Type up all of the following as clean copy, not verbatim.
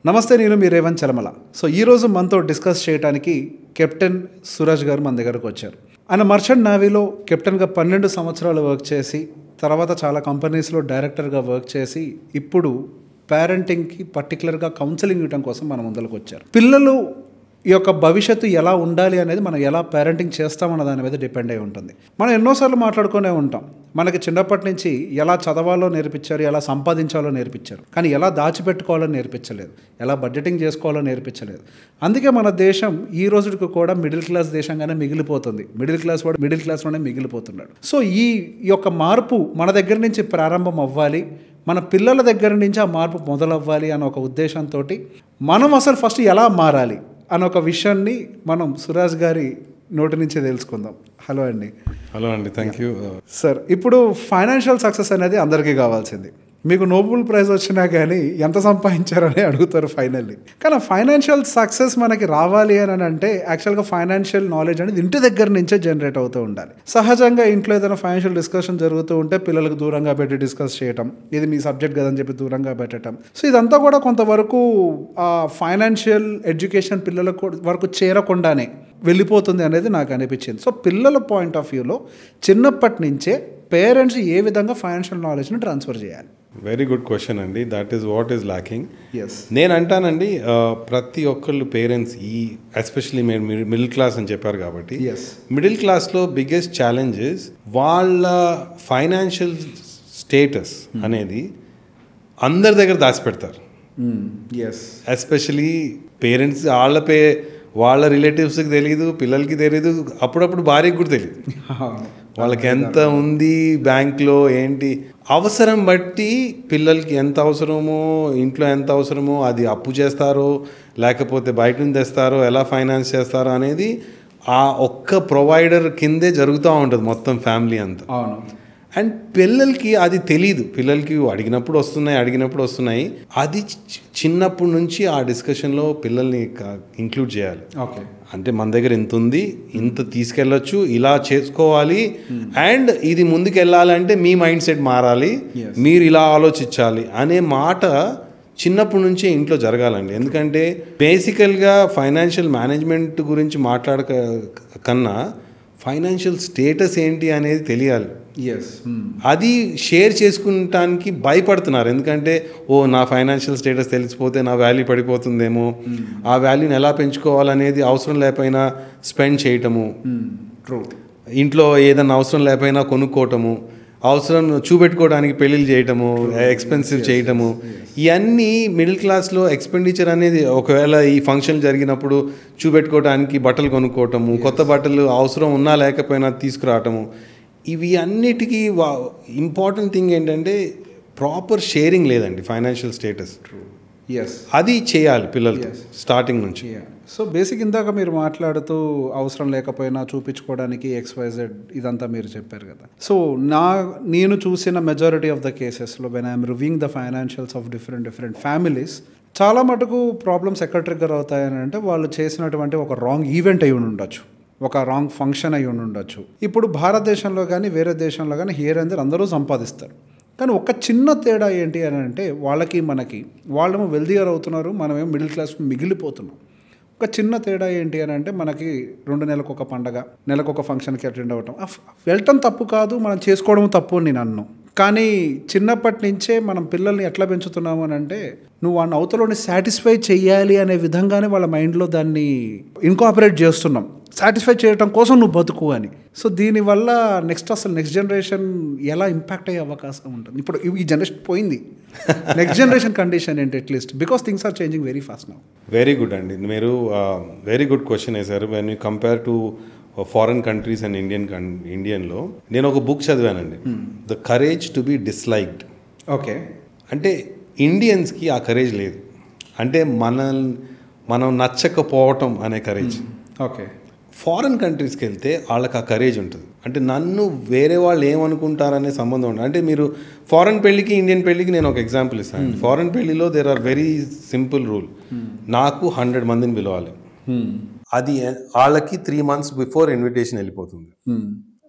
నమస్తే, నేను మీ రేవంత్ చలమల. సో ఈరోజు మనతో డిస్కస్ చేయడానికి కెప్టెన్ సురజ్ గారు మన దగ్గరకు వచ్చారు. ఆయన మర్చెంట్ నేవీలో కెప్టెన్గా 12 సంవత్సరాలు వర్క్ చేసి తర్వాత చాలా కంపెనీస్లో డైరెక్టర్గా వర్క్ చేసి ఇప్పుడు పేరెంటింగ్కి పర్టికులర్గా కౌన్సిలింగ్ ఇవ్వడం కోసం మన ముందరకు వచ్చారు. పిల్లలు ఈ యొక్క భవిష్యత్తు ఎలా ఉండాలి అనేది మనం ఎలా పేరెంటింగ్ చేస్తామన్న దాని మీద డిపెండ్ అయి ఉంటుంది. మనం ఎన్నోసార్లు మాట్లాడుకునే ఉంటాం, మనకి చిన్నప్పటి నుంచి ఎలా చదవాలో నేర్పించారు, ఎలా సంపాదించాలో నేర్పించారు, కానీ ఎలా దాచిపెట్టుకోవాలో నేర్పించలేదు, ఎలా బడ్జెటింగ్ చేసుకోవాలో నేర్పించలేదు. అందుకే మన దేశం ఈ రోజుకి కూడా మిడిల్ క్లాస్ దేశంగానే మిగిలిపోతుంది. మిడిల్ క్లాస్ వాడు మిడిల్ క్లాస్లోనే మిగిలిపోతున్నాడు. సో ఈ యొక్క మార్పు మన దగ్గర నుంచి ప్రారంభం అవ్వాలి, మన పిల్లల దగ్గర నుంచి ఆ మార్పు మొదలవ్వాలి అన్న ఒక ఉద్దేశంతో మనం అసలు ఫస్ట్ ఎలా మారాలి అన్న ఒక విషయాన్ని మనం సురాజ్ గారి నోటి నుంచే తెలుసుకుందాం. హలో అండి. హలో అండి, థ్యాంక్ యూ సార్. ఇప్పుడు ఫైనాన్షియల్ సక్సెస్ అనేది అందరికీ కావాల్సింది. మీకు నోబెల్ ప్రైజ్ వచ్చినా కానీ ఎంత సంపాదించారని అడుగుతారు ఫైనల్లీ. కానీ ఫైనాన్షియల్ సక్సెస్ మనకి రావాలి అని అంటే యాక్చువల్గా ఫైనాన్షియల్ నాలెడ్జ్ అనేది ఇంటి దగ్గర నుంచే జనరేట్ అవుతూ ఉండాలి. సహజంగా ఇంట్లో ఏదైనా ఫైనాన్షియల్ డిస్కషన్ జరుగుతూ ఉంటే పిల్లలకు దూరంగా పెట్టి డిస్కస్ చేయటం, ఇది మీ సబ్జెక్ట్ కదని చెప్పి దూరంగా పెట్టడం. సో ఇదంతా కూడా కొంతవరకు ఫైనాన్షియల్ ఎడ్యుకేషన్ పిల్లలకు వరకు చేరకుండానే వెళ్ళిపోతుంది అనేది నాకు అనిపించింది. సో పిల్లల పాయింట్ ఆఫ్ వ్యూలో చిన్నప్పటి నుంచే పేరెంట్స్ ఏ విధంగా ఫైనాన్షియల్ నాలెడ్జ్ని ట్రాన్స్ఫర్ చేయాలి? వెరీ గుడ్ క్వశ్చన్ అండి. That is what is lacking. Yes, నేను అంటానండి, ప్రతి ఒక్కళ్ళు పేరెంట్స్ ఎస్పెషలీ మీరు మిడిల్ క్లాస్ అని చెప్పారు కాబట్టి, మిడిల్ క్లాస్లో బిగ్గెస్ట్ ఛాలెంజెస్ వాళ్ళ ఫైనాన్షియల్ స్టేటస్ అనేది అందరి దగ్గర దాచిపెడతారు. ఎస్పెషలీ పేరెంట్స్ వాళ్ళ రిలేటివ్స్కి తెలియదు, పిల్లలకి తెలియదు, అప్పుడప్పుడు భార్యకి కూడా తెలియదు వాళ్ళకి ఎంత ఉంది బ్యాంక్లో ఏంటి. అవసరం బట్టి పిల్లలకి ఎంత అవసరమో, ఇంట్లో ఎంత అవసరమో అది అప్పు చేస్తారో లేకపోతే బయట నుంచి తెస్తారో, ఎలా ఫైనాన్స్ చేస్తారో అనేది ఆ ఒక్క ప్రొవైడర్ కిందే జరుగుతూ ఉంటుంది మొత్తం ఫ్యామిలీ అంతా. అండ్ పిల్లలకి అది తెలీదు. పిల్లలకి అడిగినప్పుడు వస్తున్నాయి. అది చిన్నప్పటి నుంచి ఆ డిస్కషన్లో పిల్లల్ని ఇంక్లూడ్ చేయాలి. ఓకే, అంటే మన దగ్గర ఇంత ఉంది, ఇంత తీసుకెళ్ళొచ్చు, ఇలా చేసుకోవాలి, అండ్ ఇది ముందుకు వెళ్ళాలంటే మీ మైండ్ సెట్ మారాలి, మీరు ఇలా ఆలోచించాలి అనే మాట చిన్నప్పటి నుంచే ఇంట్లో జరగాలండి. ఎందుకంటే బేసికల్గా ఫైనాన్షియల్ మేనేజ్మెంట్ గురించి మాట్లాడక కన్నా ఫైనాన్షియల్ స్టేటస్ ఏంటి అనేది తెలియాలి. అది షేర్ చేసుకుంటానికి భయపడుతున్నారు. ఎందుకంటే నా ఫైనాన్షియల్ స్టేటస్ తెలిసిపోతే నా వాల్యూ పడిపోతుందేమో, ఆ వాల్యూని ఎలా పెంచుకోవాలనేది అవసరం లేకపోయినా స్పెండ్ చేయటము, ఇంట్లో ఏదైనా అవసరం లేకపోయినా కొనుక్కోవటము, అవసరం చూపెట్టుకోవడానికి పెళ్ళిళ్ళు చేయటము, ఎక్స్పెన్సివ్ చేయటము, ఇవన్నీ మిడిల్ క్లాస్లో ఎక్స్పెండిచర్ అనేది. ఒకవేళ ఈ ఫంక్షన్ జరిగినప్పుడు చూపెట్టుకోవడానికి బట్టలు కొనుక్కోవటము, కొత్త బట్టలు అవసరం ఉన్నా లేకపోయినా తీసుకురావటము, ఇవి అన్నిటికీ ఇంపార్టెంట్ థింగ్ ఏంటంటే ప్రాపర్ షేరింగ్ లేదండి ఫైనాన్షియల్ స్టేటస్. అది చేయాలి పిల్లలు స్టార్టింగ్ నుంచి. సో బేసిక్ ఇందాక మీరు మాట్లాడుతూ అవసరం లేకపోయినా చూపించుకోవడానికి XYZ ఇదంతా మీరు చెప్పారు కదా. సో నేను చూసిన మెజారిటీ ఆఫ్ ద కేసెస్లో when I'm reviewing the financials of different families, చాలా మటుకు ప్రాబ్లమ్స్ ఎక్కడ ట్రిగ్గర్ అవుతాయని అంటే వాళ్ళు చేసినటువంటి ఒక రాంగ్ ఈవెంట్ అయి ఉండొచ్చు, ఒక రాంగ్ ఫంక్షన్ అయి ఉండొచ్చు. ఇప్పుడు భారతదేశంలో కానీ వేరే దేశంలో కానీ హియర్ అండ్ దేర్ అందరూ సంపాదిస్తారు, కానీ ఒక చిన్న తేడా ఏంటి అని అంటే మనకి వాళ్ళేమో వెల్దియర్ అవుతున్నారు, మనమేమో మిడిల్ క్లాస్ మిగిలిపోతున్నాం. ఒక చిన్న తేడా ఏంటి అని అంటే మనకి 2 నెలలకు ఒక పండగ, నెలకు ఒక ఫంక్షన్కి అటెండ్ అవ్వటం, వెళ్ళటం తప్పు కాదు, మనం చేసుకోవడం తప్పు అని నేను అన్ను. కానీ చిన్నప్పటి నుంచే మనం పిల్లల్ని ఎట్లా పెంచుతున్నాము అని అంటే నువ్వు వాడిని అవతలని సాటిస్ఫై చెయ్యాలి అనే విధంగానే వాళ్ళ మైండ్లో దాన్ని ఇన్కాపరేట్ చేస్తున్నాం. సాటిస్ఫై చేయడం కోసం నువ్వు బతుకు అని. సో దీనివల్ల నెక్స్ట్ జనరేషన్ ఎలా ఇంపాక్ట్ అయ్యే అవకాశం ఉంటుంది? ఇప్పుడు ఈ జనరేషన్ పోయింది, నెక్స్ట్ జనరేషన్ కండిషన్ ఏంటి at least, because things are changing very fast now. Very good అండి, మీరు వెరీ గుడ్ క్వశ్చన్ వేశారు. When you compare to foreign countries and ఇండియన్లో నేను ఒక బుక్ చదివానండి, the courage to be disliked. Okay, అంటే ఇండియన్స్కి ఆ కరేజ్ లేదు, అంటే మనం నచ్చకపోవటం అనే కరేజ్. ఓకే, ఫారెన్ కంట్రీస్కి వెళ్తే వాళ్ళకి ఆ కరేజ్ ఉంటుంది. అంటే నన్ను వేరే వాళ్ళు ఏమనుకుంటారనే సంబంధం ఉంటుంది. అంటే మీరు ఫారెన్ పెళ్ళికి ఇండియన్ పెళ్ళికి నేను ఒక ఎగ్జాంపుల్ ఇస్తాను. ఫారెన్ పెళ్ళిలో there are very simple rule, నాకు 100 మందిని పిలవాలి. అది వాళ్ళకి 3 months బిఫోర్ ఇన్విటేషన్ వెళ్ళిపోతుంది.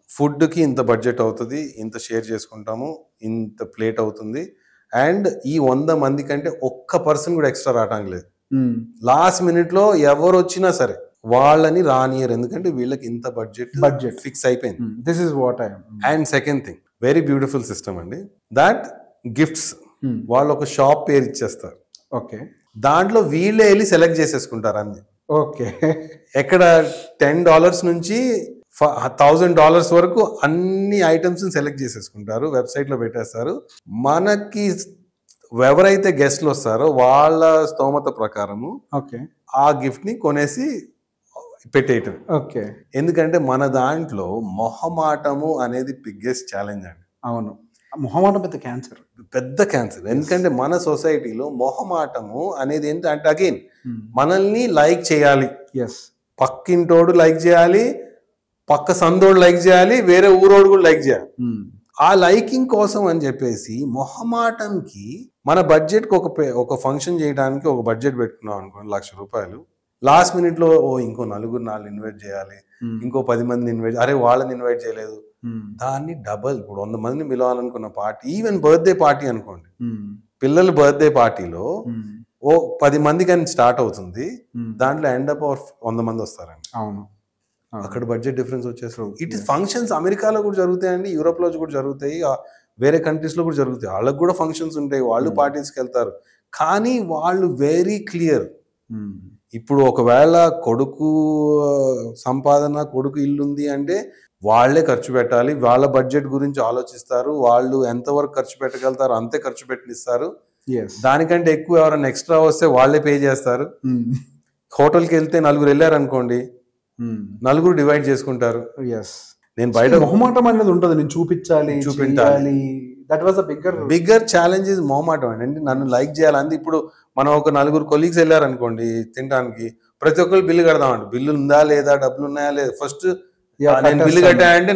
ఫుడ్కి ఇంత బడ్జెట్ అవుతుంది, ఇంత షేర్ చేసుకుంటాము, ఇంత ప్లేట్ అవుతుంది, అండ్ ఈ 100 మంది కంటే ఒక్క పర్సన్ కూడా ఎక్స్ట్రా రావడానికి లేదు. లాస్ట్ మినిట్ లో ఎవరు వచ్చినా సరే వాళ్ళని రానియరు, ఎందుకంటే వీళ్ళకి ఇంత బడ్జెట్ ఫిక్స్ అయిపోయింది. This is what I and second thing, very beautiful system అండి, దాట్ గిఫ్ట్స్ వాళ్ళు ఒక షాప్ పేరు ఇచ్చేస్తారు. ఓకే, దాంట్లో వీళ్ళే వెళ్ళి సెలెక్ట్ చేసేసుకుంటారు అన్ని. ఓకే, ఎక్కడ $10 నుంచి $1,000 వరకు అన్ని ఐటమ్స్ సెలెక్ట్ చేసేసుకుంటారు, వెబ్సైట్ లో పెట్టేస్తారు. మనకి ఎవరైతే గెస్ట్లు వస్తారో వాళ్ళ స్తోమత ప్రకారము ఓకే ఆ గిఫ్ట్ ని కొనేసి పెట్టేయటం. ఓకే, ఎందుకంటే మన దాంట్లో మొహమాటము అనేది బిగ్గెస్ట్ ఛాలెంజ్ అండి. అవును, మొహమాటం పెద్ద క్యాన్సర్. ఎందుకంటే మన సొసైటీలో మొహమాటము అనేది ఏంటంటే అగైన్ మనల్ని లైక్ చేయాలి, పక్కింటోడు లైక్ చేయాలి, పక్క సందోడు లైక్ చేయాలి, వేరే ఊరోడు కూడా లైక్ చేయాలి. ఆ లైకింగ్ కోసం అని చెప్పేసి మొహమాటంకి మన బడ్జెట్కి ఒక ఫంక్షన్ చేయడానికి ఒక బడ్జెట్ పెట్టుకున్నాం అనుకోండి, ₹1,00,000. లాస్ట్ మినిట్ లో ఇంకో 4 ఇన్వైట్ చేయాలి, ఇంకో 10 మందిని ఇన్వైట్, అరే వాళ్ళని ఇన్వైట్ చేయలేదు, దాన్ని డబల్. ఇప్పుడు 100 మందిని పిలవాలనుకున్న పార్టీ, ఈవెన్ బర్త్డే పార్టీ అనుకోండి, పిల్లల బర్త్డే పార్టీలో ఓ 10 మంది కానీ స్టార్ట్ అవుతుంది, దాంట్లో ఎండ్ అప్ 100 మంది వస్తారండి. అవును, అక్కడ బడ్జెట్ డిఫరెన్స్ వచ్చేస్తుంది. ఇట్ ఇస్ ఫంక్షన్స్ అమెరికాలో కూడా జరుగుతాయండి, యూరోప్ లో కూడా జరుగుతాయి, వేరే కంట్రీస్ లో కూడా జరుగుతాయి. వాళ్ళకి కూడా ఫంక్షన్స్ ఉంటాయి, వాళ్ళు పార్టీస్కి వెళ్తారు. కానీ వాళ్ళు వెరీ క్లియర్. ఇప్పుడు ఒకవేళ కొడుకు సంపాదన, కొడుకు ఇల్లు ఉంది అంటే వాళ్లే ఖర్చు పెట్టాలి, వాళ్ళ బడ్జెట్ గురించి ఆలోచిస్తారు, వాళ్ళు ఎంతవరకు ఖర్చు పెట్టగలుగుతారు అంతే ఖర్చు పెట్టిస్తారు. దానికంటే ఎక్కువ ఎవరైనా ఎక్స్ట్రా వస్తే వాళ్ళే పే చేస్తారు. హోటల్కి వెళ్తే 4 వెళ్ళారు అనుకోండి, 4 డివైడ్ చేసుకుంటారు. నేను బయట మొహమాటం అనేది ఉంటుంది, నేను చూపించాలి. That was bigger challenge is మొహమాటం అండి. నన్ను లైక్ చేయాలి. ఇప్పుడు మనం ఒక 4 కొలీగ్స్ వెళ్ళారు అనుకోండి తినడానికి, ప్రతి ఒక్కరు బిల్లు కడదామండి. బిల్లు ఉందా లేదా, డబ్బులు ఉన్నాయా లేదా, ఫస్ట్ నేను బిల్లు కట్టా అంటే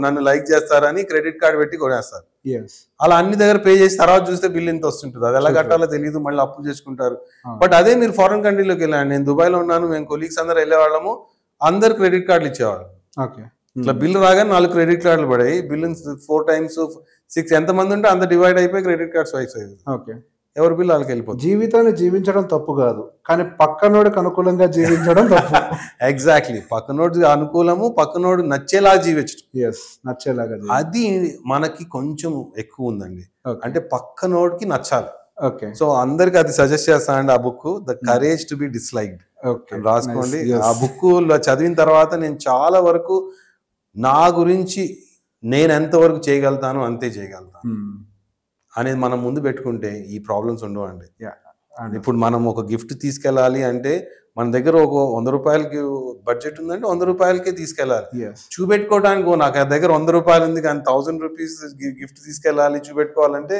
నన్ను లైక్ చేస్తారని క్రెడిట్ కార్డ్ పెట్టి కొనేస్తారు. అలా అన్ని దగ్గర పే చేసి తర్వాత చూస్తే బిల్ ఇంత వస్తుంటుంది, అది ఎలా కట్టాలో తెలియదు, మళ్ళీ అప్పు చేసుకుంటారు. బట్ అదే మీరు ఫారెన్ కంట్రీలోకి వెళ్ళండి, నేను దుబాయ్ లో ఉన్నాను, మేము కొలీగ్స్ అందరూ వెళ్ళేవాళ్ళము, అందరు క్రెడిట్ కార్డులు ఇచ్చేవాళ్ళు. ఇట్లా బిల్లు రాగానే 4 క్రెడిట్ కార్డులు పడాయి, బిల్లు 4 times 6 ఎంతమంది ఉంటే అంత డివైడ్ అయిపోయి క్రెడిట్ కార్డ్ స్వైప్ అయ్యింది. ఎవరి బిల్లు వాళ్ళకి వెళ్ళిపోతుంది. జీవితాన్ని జీవించడం తప్పు కాదు, కానీ పక్కనోడికి అనుకూలంగా జీవించడం తప్పు. ఎగ్జాక్ట్లీ, పక్కనోడి అనుకూలము, పక్కనోడు నచ్చేలా జీవించడం, నచ్చేలాగా, అది మనకి కొంచెం ఎక్కువ ఉందండి. అంటే పక్కనోడికి నచ్చాలి. ఓకే, సో అందరికి అది సజెస్ట్ చేస్తానండి, ఆ book the courage to be disliked రాసుకోండి. ఆ బుక్ చదివిన తర్వాత నేను చాలా వరకు నా గురించి నేను ఎంతవరకు చేయగలుగుతాను అంతే చేయగలుగుతాను అనేది మనం ముందు పెట్టుకుంటే ఈ ప్రాబ్లమ్స్ ఉండవండి. ఇప్పుడు మనం ఒక గిఫ్ట్ తీసుకెళ్ళాలి అంటే మన దగ్గర ఒక ₹100 బడ్జెట్ ఉందంటే ₹100 తీసుకెళ్ళాలి. చూపెట్టుకోవడానికి నాకు దగ్గర ₹100 ఉంది కానీ ₹1000 గిఫ్ట్ తీసుకెళ్ళాలి చూపెట్టుకోవాలంటే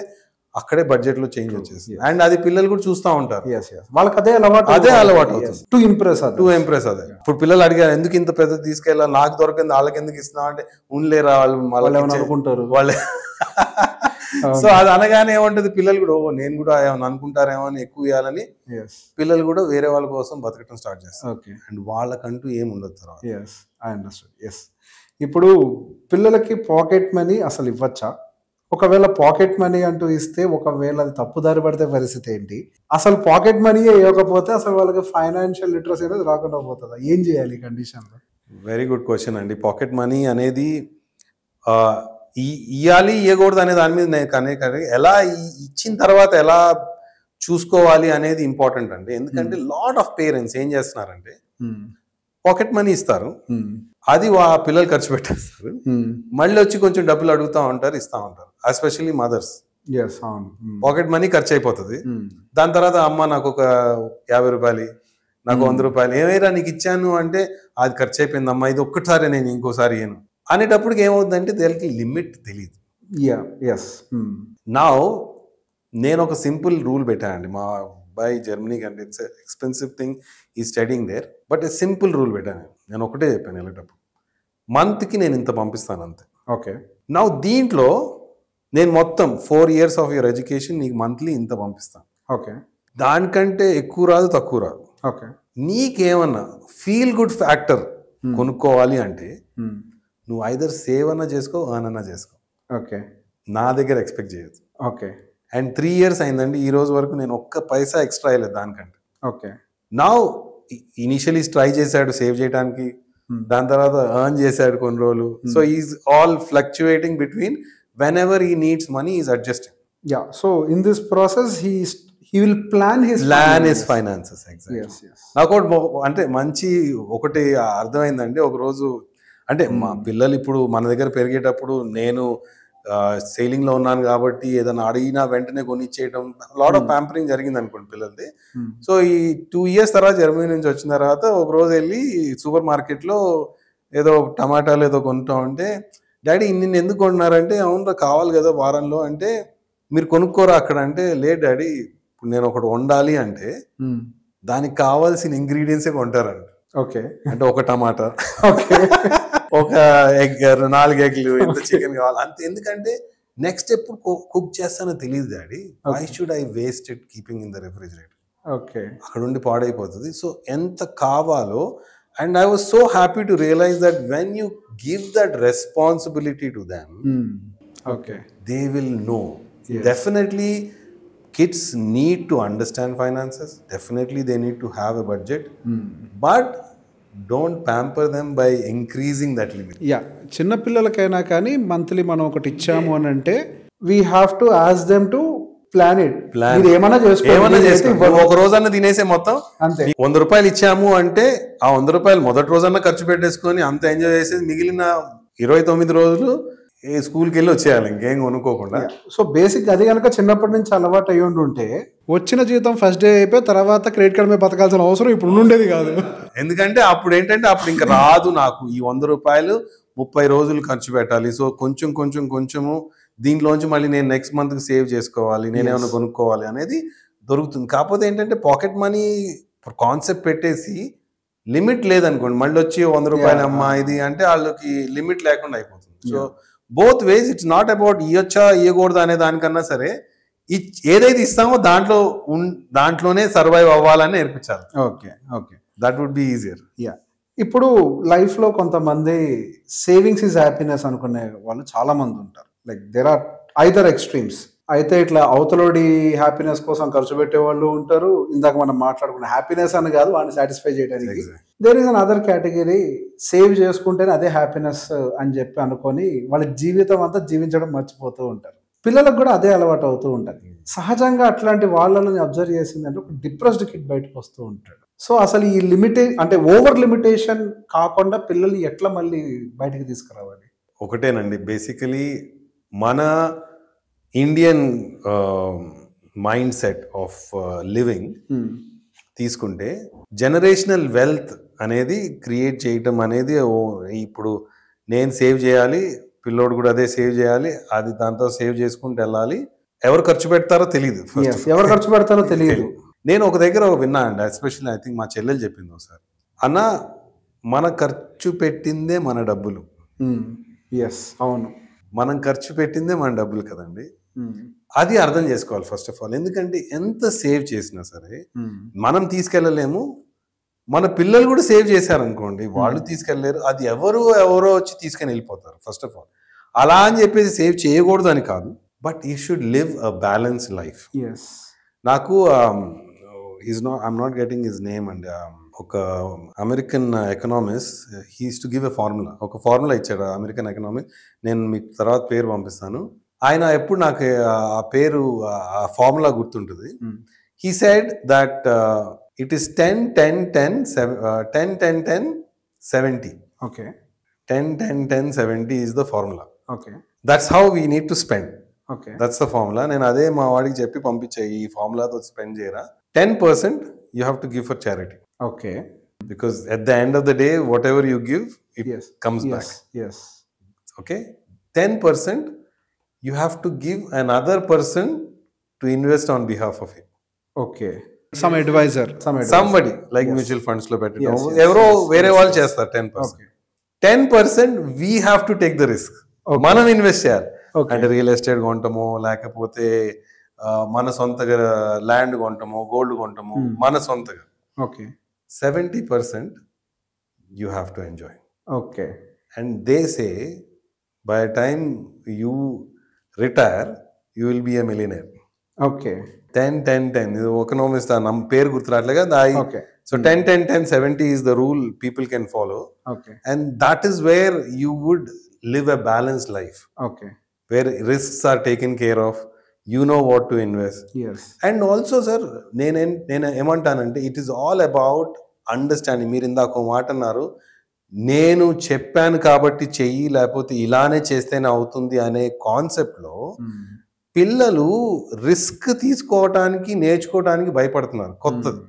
అక్కడే బడ్జెట్ లో చేంజ్ వచ్చేసి. అండ్ అది పిల్లలు కూడా చూస్తూ ఉంటారు, వాళ్ళకి అదే అలవాటు అవుతుంది, టు ఇంప్రెస్. అదే ఇప్పుడు పిల్లలు అడిగారు ఎందుకు ఇంత పెద్ద తీసుకెళ్ళాలి, నాకు దొరకంది వాళ్ళకి ఎందుకు ఇస్తున్నావు అంటే ఉండలేరా వాళ్ళు అనుకుంటారు వాళ్ళే. సో అది అనగానే ఏమంటది, పిల్లలు కూడా నేను కూడా ఏమన్నా అనుకుంటారేమో అని ఎక్కువ ఇవ్వాలని పిల్లలు కూడా వేరే వాళ్ళ కోసం బతకటం స్టార్ట్ చేస్తారు. అండ్ వాళ్ళకంటూ ఏమి ఉండదు తర్వాత. ఇప్పుడు పిల్లలకి పాకెట్ మనీ అసలు ఇవ్వచ్చా? ఒకవేళ పాకెట్ మనీ అంటూ ఇస్తే ఒకవేళ అది తప్పుదారి పడితే పరిస్థితి ఏంటి? అసలు పాకెట్ మనీ ఇవ్వకపోతే అసలు వాళ్ళకి ఫైనాన్షియల్ లిటరసీ అనేది రాకుండా పోతుందా? ఏం చేయాలి ఈ కండిషన్లో? వెరీ గుడ్ క్వశ్చన్ అండి. పాకెట్ మనీ అనేది ఇవ్వాలి ఇవ్వకూడదు అనే దాని మీద కానీ ఎలా ఇచ్చిన తర్వాత ఎలా చూసుకోవాలి అనేది ఇంపార్టెంట్ అండి. ఎందుకంటే లాట్ ఆఫ్ పేరెంట్స్ ఏం చేస్తున్నారంటే పాకెట్ మనీ ఇస్తారు, అది పిల్లలు ఖర్చు పెట్టేస్తారు, మళ్ళీ వచ్చి కొంచెం డబ్బులు అడుగుతూ ఉంటారు, ఇస్తూ ఉంటారు. Especially mothers. పాకెట్ మనీ ఖర్చు అయిపోతుంది, దాని తర్వాత అమ్మ నాకు ఒక ₹50, నాకు ₹100, ఏమైనా నీకు ఇచ్చాను అంటే అది ఖర్చు అయిపోయింది అమ్మా, ఇది ఒక్కసారి నేను ఇంకోసారి ఇయ్యను అనేటప్పటికి ఏమవుతుందంటే దానికి లిమిట్ తెలియదు. నా నేను ఒక సింపుల్ రూల్ పెట్టానండి, మా అబ్బాయి జర్మనీ కంటే ఇట్స్ ఎక్స్పెన్సివ్ థింగ్ ఈ studying there, but simple rule పెట్టాను. నేను ఒకటే చెప్పాను, వెళ్ళేటప్పుడు మంత్కి నేను ఇంత పంపిస్తాను అంతే. ఓకే, నా దీంట్లో నేను మొత్తం 4 years ఆఫ్ యువర్ ఎడ్యుకేషన్ నీకు మంత్లీ ఇంత పంపిస్తాను. ఓకే, దానికంటే ఎక్కువ రాదు తక్కువ రాదు. ఓకే, నీకేమన్నా ఫీల్ గుడ్ ఫ్యాక్టర్ కొనుక్కోవాలి అంటే నువ్వు ఐదర్ సేవ్ అన్నా చేసుకో, అన్నా చేసుకో. ఓకే, నా దగ్గర ఎక్స్పెక్ట్ చేయదు. ఓకే, అండ్ 3 years అయిందండి ఈ రోజు వరకు నేను ఒక్క పైసా ఎక్స్ట్రా అయ్యలేదు దానికంటే. ఓకే. నౌ ఇనిషియలీ ట్రై చేశాడు సేవ్ చేయడానికి, దాని తర్వాత ఎర్న్ చేశాడు కొన్ని రోజులు. So is all fluctuating between when ever he needs money is adjusting. Yeah, so in this process he will plan his finances. Exactly. Yes. నాకు అంటే మంచి ఒకటి అర్థమైందండి. ఒక రోజు అంటే మా పిల్లలు ఇప్పుడు మన దగ్గర పెరిగేటప్పుడు నేను సేలింగ్ లో ఉన్నాను కాబట్టి ఏదైనా అడిగినా వెంటనే కొనిచ్చేయడం, లాట్ ఆఫ్ ప్యాంపరింగ్ జరిగింది అనుకోండి పిల్లలది. సో ఈ 2 years తర్వాత జర్మనీ నుంచి వచ్చిన తర్వాత ఒక రోజు వెళ్ళి సూపర్ మార్కెట్ లో ఏదో టమాటాలు ఏదో కొంటా ఉంటే, డాడీ నిన్ను ఎందుకు కొంటున్నారంటే, అవును కావాలి కదా వారంలో అంటే, మీరు కొనుక్కోరా అక్కడ అంటే, లేదు డాడీ ఇప్పుడు నేను ఒకటి వండాలి అంటే దానికి కావాల్సిన ఇంగ్రీడియంట్సే కొంటారంట. ఓకే. అంటే ఒక టమాటా, ఒక ఎగ్, 4 ఎగ్లు, ఇంత చికెన్ కావాలి అంతే. ఎందుకంటే నెక్స్ట్ ఎప్పుడు కుక్ చేస్తానో తెలియదు daddy, why should I waste it keeping in the refrigerator. Okay. అక్కడ ఉండి పాడైపోతుంది. సో ఎంత కావాలో, and I was so happy to realize that when you give that responsibility to them, okay, they will know. Definitely kids need to understand finances, definitely they need to have a budget, but don't pamper them by increasing that limit. Yeah, చిన్న పిల్లలకైనా కానీ monthly మనం ఒకటి ఇచ్చాము అని అంటే we have to ask them to plan it. మీరు ఏమైనా చేసుకోండి, ఒక రోజన్నా తినేసే మొత్తం అంతే. 100 రూపాయలు ఇచ్చాము అంటే ఆ 100 రూపాయలు మొదటి రోజన్నా ఖర్చు పెట్టేసుకొని అంత ఎంజాయ్ చేసేది, మిగిలిన 29 రోజులు స్కూల్కి వెళ్ళి వచ్చేయాలి ఇంకేం కొనుక్కోకుండా. సో బేసిక్ అది కనుక చిన్నప్పటి నుంచి అలవాటు అయ్యి ఉంటే వచ్చిన జీతం ఫస్ట్ డే అయిపోయి తర్వాత క్రెడిట్ కార్డ్ మీద బతకాల్సిన అవసరం ఇప్పుడు ఉండేది కాదు. ఎందుకంటే అప్పుడు ఏంటంటే అప్పుడు ఇంకా రాదు నాకు ఈ 100 రూపాయలు 30 రోజులు ఖర్చు పెట్టాలి. సో కొంచెము దీంట్లోంచి మళ్ళీ నేను నెక్స్ట్ మంత్కి సేవ్ చేసుకోవాలి, నేనేమైనా కొనుక్కోవాలి అనేది దొరుకుతుంది. కాకపోతే ఏంటంటే పాకెట్ మనీ కాన్సెప్ట్ పెట్టేసి లిమిట్ లేదనుకోండి, మళ్ళీ వచ్చి 100 రూపాయలు అమ్మా ఇది అంటే వాళ్ళకి లిమిట్ లేకుండా అయిపోతుంది. So both ways, it's not about ఇయ్యొచ్చా ఇయ్యకూడదు అనే దానికన్నా సరే ఏదైతే ఇస్తామో దాంట్లోనే సర్వైవ్ అవ్వాలని నేర్పించాలి. Okay, okay, that would be easier. Yeah, ఇప్పుడు లైఫ్లో కొంతమంది సేవింగ్స్ ఈజ్ హ్యాపీనెస్ అనుకునే వాళ్ళు చాలా మంది ఉంటారు. Like there are either extremes. అయితే ఇట్లా అవతలోడి హ్యాపీనెస్ కోసం ఖర్చు పెట్టే వాళ్ళు ఉంటారు. ఇందాక మనం మాట్లాడుకున్న హ్యాపీనెస్ అని కాదు, వాడిని సాటిస్ఫై చేయడానికి. There is another category, save చేసుకుంటేనే అదే హ్యాపీనెస్ అని చెప్పి అనుకొని వాళ్ళ జీవితం అంతా జీవించడం మర్చిపోతూ ఉంటారు. పిల్లలకు కూడా అదే అలవాటు అవుతూ ఉంటుంది. సహజంగా అట్లాంటి వాళ్ళని అబ్జర్వ్ చేసిందంటే ఒక డిప్రెస్డ్ కిడ్ బయటకు వస్తూ ఉంటాడు. సో అసలు ఈ అంటే ఓవర్ లిమిటేషన్ కాకుండా పిల్లల్ని ఎట్లా మళ్ళీ బయటకు తీసుకురావాలి? ఒకటేనండి, బేసికలీ మన Indian mind set of living తీసుకుంటే జనరేషనల్ వెల్త్ అనేది క్రియేట్ చేయటం అనేది, ఇప్పుడు నేను సేవ్ చేయాలి, పిల్లోడు కూడా అదే సేవ్ చేయాలి, అది దాంతో సేవ్ చేసుకుంటూ వెళ్ళాలి. ఎవరు ఖర్చు పెడతారో తెలియదు. ఎవరు ఖర్చు పెడతారో తెలియదు. నేను ఒక దగ్గర విన్నా అండి, ఎస్పెషల్లీ ఐ థింక్ మా చెల్లెలు చెప్పింది ఒకసారి, అన్న మన ఖర్చు పెట్టిందే మన డబ్బులు. అవును, మనం ఖర్చు పెట్టిందే మన డబ్బులు కదండి. అది అర్థం చేసుకోవాలి ఫస్ట్ ఆఫ్ ఆల్. ఎందుకంటే ఎంత సేవ్ చేసినా సరే మనం తీసుకెళ్ళలేము, మన పిల్లలు కూడా సేవ్ చేశారనుకోండి వాళ్ళు తీసుకెళ్ళలేరు. అది ఎవరో వచ్చి తీసుకొని వెళ్ళిపోతారు. ఫస్ట్ ఆఫ్ ఆల్ అలా అని చెప్పేసి సేవ్ చేయకూడదు అని కాదు, but you should live a balance life. నాకు I'm not getting his name అండి, ఒక American economist, he used to give a formula. ఒక ఫార్ములా ఇచ్చాడు అమెరికన్ ఎకనామిస్ట్, నేను మీకు తర్వాత పేరు పంపిస్తాను. ఆయన ఎప్పుడు నాకు ఆ పేరు ఆ ఫార్ములా గుర్తుంటుంది. He said that it is 10-10-10-10-10-70. Okay, 10-10-10-70 is the formula. Okay, that's how we need to spend. Okay, that's the formula. నేను అదే మా వాడికి చెప్పి పంపించే, ఈ ఫార్ములాతో స్పెండ్ చేయరా, 10% you have to give for charity. Okay. Because at the end of the day, whatever you give, it comes back. Yes. Okay. 10% you have to give another person to invest on behalf of you. Okay. Some advisor. Somebody like mutual funds lo pettam. Evro vere vallu chestar 10%. Okay. 10% we have to take the risk. Manam invest cheyali. And real estate kontamo lekapothe మన సొంతగా land కొంటాము, gold కొంటాము, మన సొంతగా. Okay, 70% you have to enjoy. Okay, and they say by time you retire you will be a millionaire. Okay 10-10-10 ఇది economist పేరు గుర్తురాట్లేగా okay so 10-10-10-70 is the rule people can follow, okay and that is where you would live a balanced life okay where risks are taken care of, you know what to invest. Yes and also sir నేను ఏమంటానంటే it is all about understanding. మీరు ఇందాక ఒక మాట అన్నారు, నేను చెప్పాను కాబట్టి చెయ్యి లేకపోతే ఇలానే చేస్తేనే అవుతుంది అనే కాన్సెప్ట్లో పిల్లలు రిస్క్ తీసుకోవటానికి నేర్చుకోవడానికి భయపడుతున్నారు. కొత్తది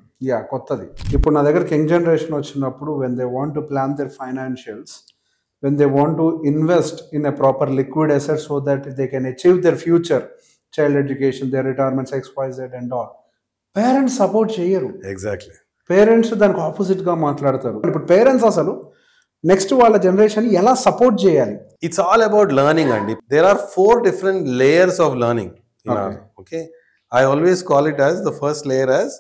కొత్తది. ఇప్పుడు నా దగ్గర యంగ్ జనరేషన్ వచ్చినప్పుడు when they want to plan their financials, when they want to invest in a proper liquid asset so that they can achieve their future, child education, their retirements, XYZ and all, parents support చేయరు. Exactly, parents దానికి ఆపోజిట్గా మాట్లాడతారు. ఇప్పుడు parents అసలు next వాళ్ళ generation ఎలా support చేయాలి? It's all about learning అండి. There are 4 different layers of learning. Okay, I always call it as the first layer as